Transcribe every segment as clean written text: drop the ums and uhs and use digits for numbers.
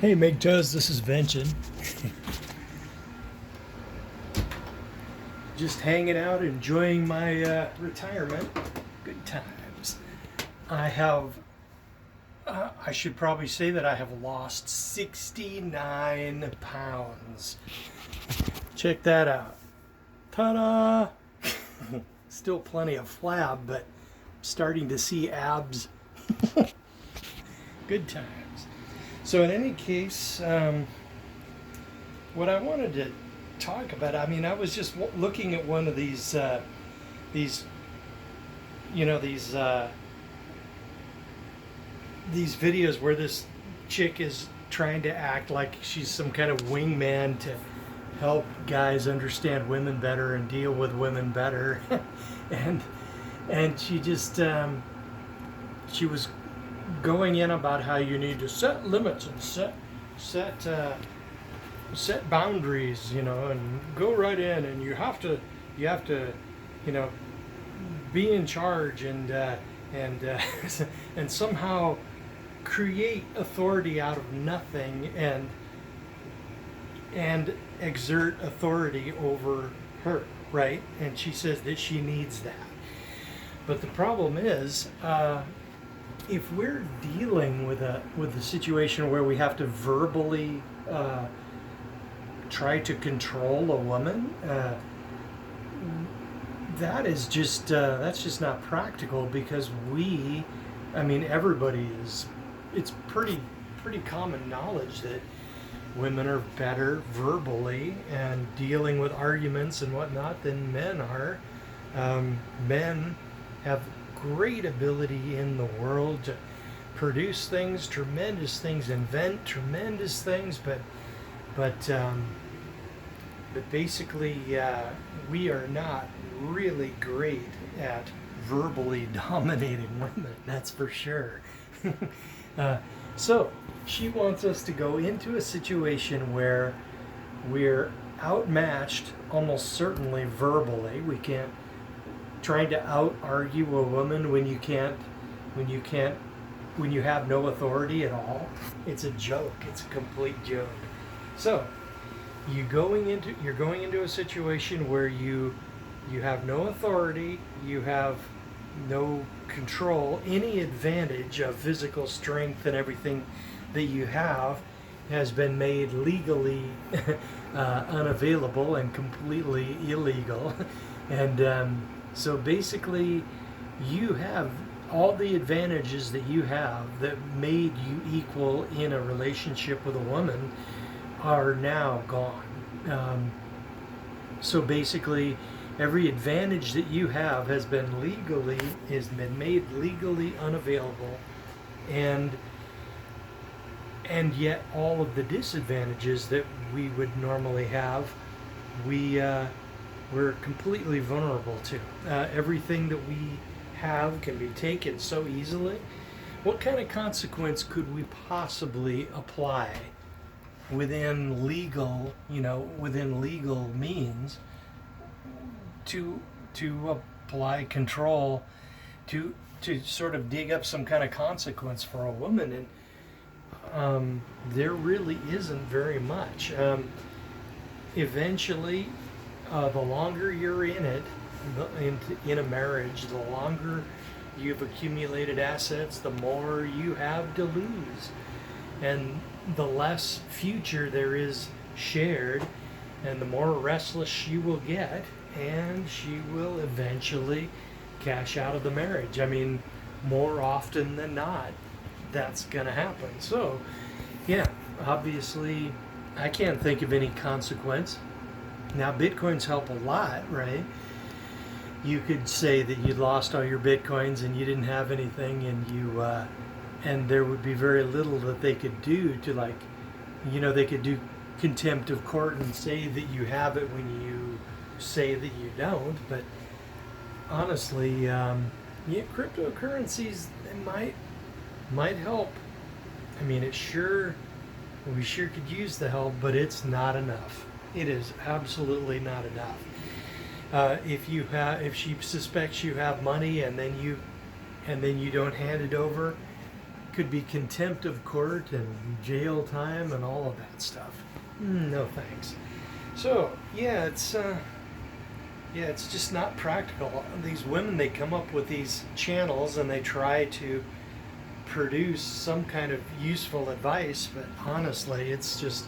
Hey MGTOWs, this is Vention. Just hanging out, enjoying my retirement. Good times. I should probably say that I have lost 69 pounds. Check that out. Ta-da! Still plenty of flab, but I'm starting to see abs. Good times. So in any case, what I wanted to talk about, I mean, I was just looking at one of these videos where this chick is trying to act like she's some kind of wingman to help guys understand women better and deal with women better. and she just she was going in about how you need to set limits and set boundaries, and go right in, and you have to be in charge and and somehow create authority out of nothing and exert authority over her, right? And she says that she needs that. But the problem is, if we're dealing with a situation where we have to verbally try to control a woman, that's just not practical, because everybody is. It's pretty common knowledge that women are better verbally and dealing with arguments and whatnot than men are. Men have great ability in the world to produce things, tremendous things, invent tremendous things, but basically we are not really great at verbally dominating women, that's for sure. So she wants us to go into a situation where we're outmatched, almost certainly verbally. We can't trying to out argue a woman when you have no authority at all. It's a joke. It's a complete joke. So you're going into a situation where you have no authority, you have no control. Any advantage of physical strength and everything that you have has been made legally unavailable and completely illegal. And so basically you have all the advantages that you have that made you equal in a relationship with a woman are now gone. So basically every advantage that you have has been made legally unavailable, and yet all of the disadvantages that we would normally have, we're completely vulnerable to. Everything that we have can be taken so easily. What kind of consequence could we possibly apply within legal means to apply control to sort of dig up some kind of consequence for a woman? And there really isn't very much. Eventually, the longer you're in it, in a marriage, the longer you've accumulated assets, the more you have to lose, and the less future there is shared, and the more restless you will get, and she will eventually cash out of the marriage. I mean, more often than not, that's going to happen. So, yeah, obviously, I can't think of any consequence. Now, Bitcoins help a lot, right? You could say that you lost all your Bitcoins and you didn't have anything, and there would be very little that they could do to, they could do contempt of court and say that you have it when you say that you don't. But honestly, cryptocurrencies, they might help. I mean, we sure could use the help, but it's not enough. It is absolutely not enough. If she suspects you have money and then you don't hand it over, could be contempt of court and jail time and all of that stuff. No thanks. So yeah, it's just not practical. These women, they come up with these channels and they try to produce some kind of useful advice, but honestly, it's just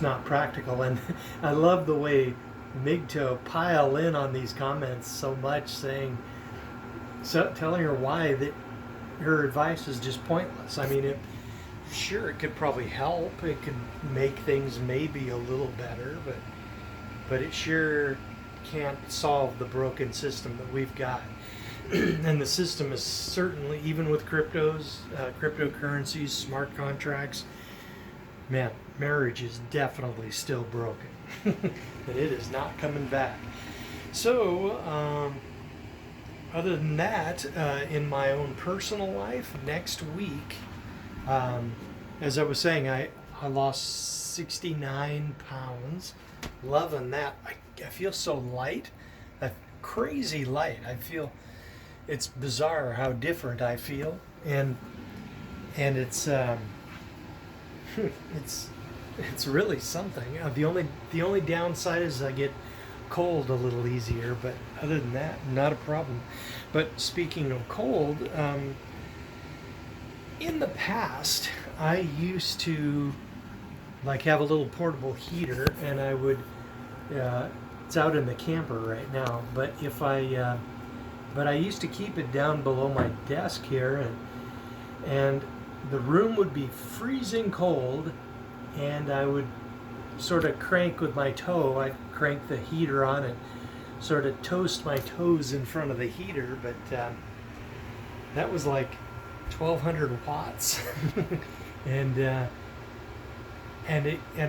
not practical. And I love the way MGTOW pile in on these comments so much, telling her why that her advice is just pointless. I mean, it could probably help. It could make things maybe a little better, but it sure can't solve the broken system that we've got. And the system is certainly, even with cryptocurrencies, smart contracts, man, marriage is definitely still broken. And it is not coming back. So, other than that, in my own personal life, next week, as I was saying, I lost 69 pounds. Loving that. I feel so light, crazy light. I feel, it's bizarre how different I feel, and it's it's really something. The only downside is I get cold a little easier, but other than that, not a problem. But speaking of cold, in the past, I used to have a little portable heater, and I would. It's out in the camper right now, but but I used to keep it down below my desk here, and the room would be freezing cold, and I would sort of crank with my toe. I'd crank the heater on and sort of toast my toes in front of the heater, but that was like 1,200 watts, and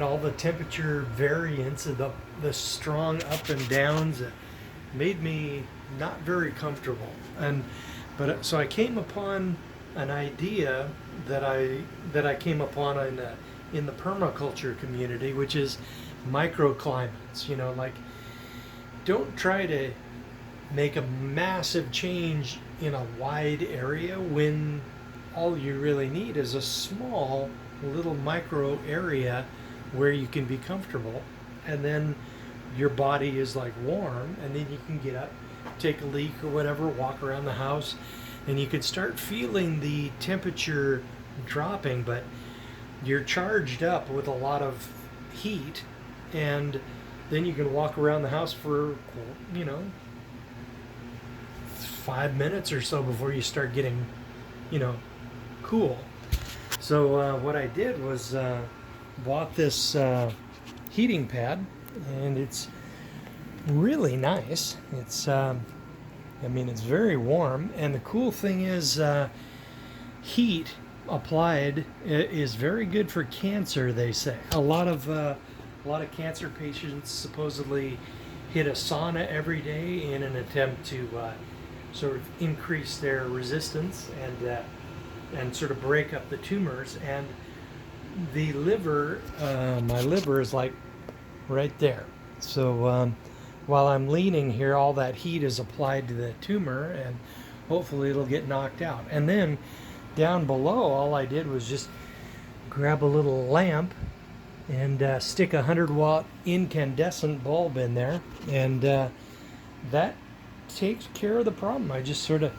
all the temperature variance of the strong up and downs made me not very comfortable. So I came upon an idea that I came upon in the permaculture community, which is microclimates. Don't try to make a massive change in a wide area when all you really need is a small little micro area where you can be comfortable, and then your body is warm, and then you can get up, take a leak or whatever, walk around the house, and you could start feeling the temperature dropping, but you're charged up with a lot of heat, and then you can walk around the house for 5 minutes or so before you start getting cool. So what I did was bought this heating pad, and it's really nice. It's it's very warm, and the cool thing is heat applied is very good for cancer, they say. A lot of cancer patients supposedly hit a sauna every day in an attempt to sort of increase their resistance and sort of break up the tumors. And the liver, my liver is right there. So while I'm leaning here, all that heat is applied to the tumor, and hopefully it'll get knocked out. And then down below, all I did was just grab a little lamp and stick a 100-watt incandescent bulb in there, and that takes care of the problem. I just sort of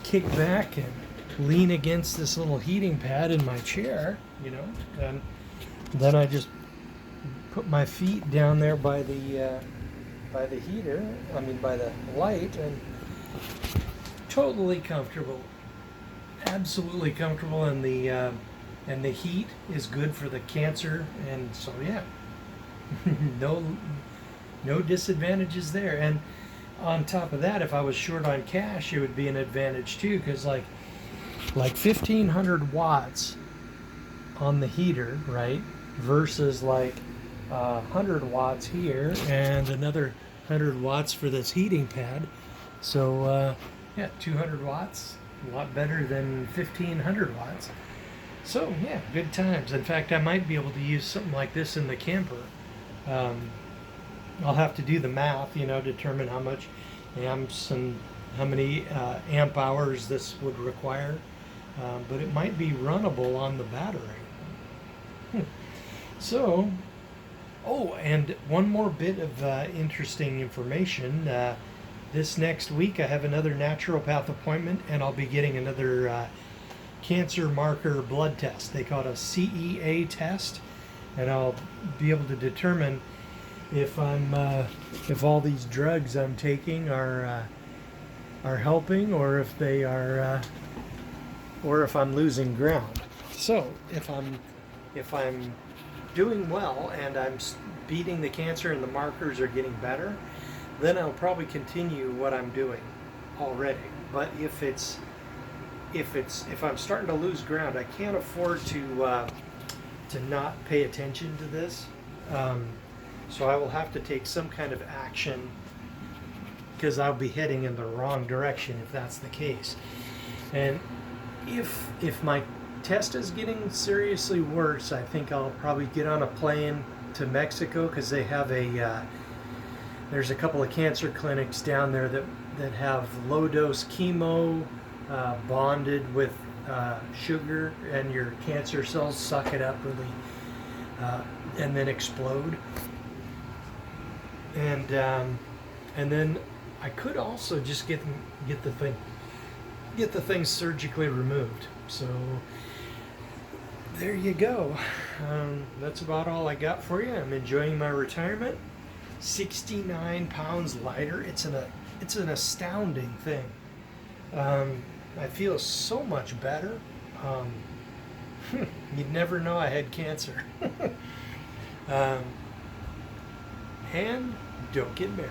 kick back and lean against this little heating pad in my chair, and then I just put my feet down there by the heater, by the light, and totally comfortable, absolutely comfortable, and the heat is good for the cancer, and so yeah, no disadvantages there. And on top of that, if I was short on cash, it would be an advantage too, because like 1,500 watts on the heater, right, versus 100 watts here and another 100 watts for this heating pad. So 200 watts, a lot better than 1,500 watts. So yeah, good times. In fact, I might be able to use something like this in the camper. I'll have to do the math, determine how much amps and how many amp hours this would require. but it might be runnable on the battery. So, oh, and one more bit of interesting information. This next week I have another naturopath appointment, and I'll be getting another cancer marker blood test. They call it a CEA test, and I'll be able to determine if if all these drugs I'm taking are helping, or if they are, or if I'm losing ground. So if I'm doing well and I'm beating the cancer and the markers are getting better, then I'll probably continue what I'm doing already. But if I'm starting to lose ground, I can't afford to not pay attention to this. So I will have to take some kind of action, because I'll be heading in the wrong direction if that's the case. And if my test is getting seriously worse, I think I'll probably get on a plane to Mexico, because they have there's a couple of cancer clinics down there that have low dose chemo bonded with sugar, and your cancer cells suck it up really and then explode. And then I could also just get the thing surgically removed. So there you go. That's about all I got for you. I'm enjoying my retirement. 69 pounds lighter. It's an astounding thing. I feel so much better. You'd never know I had cancer. And don't get married.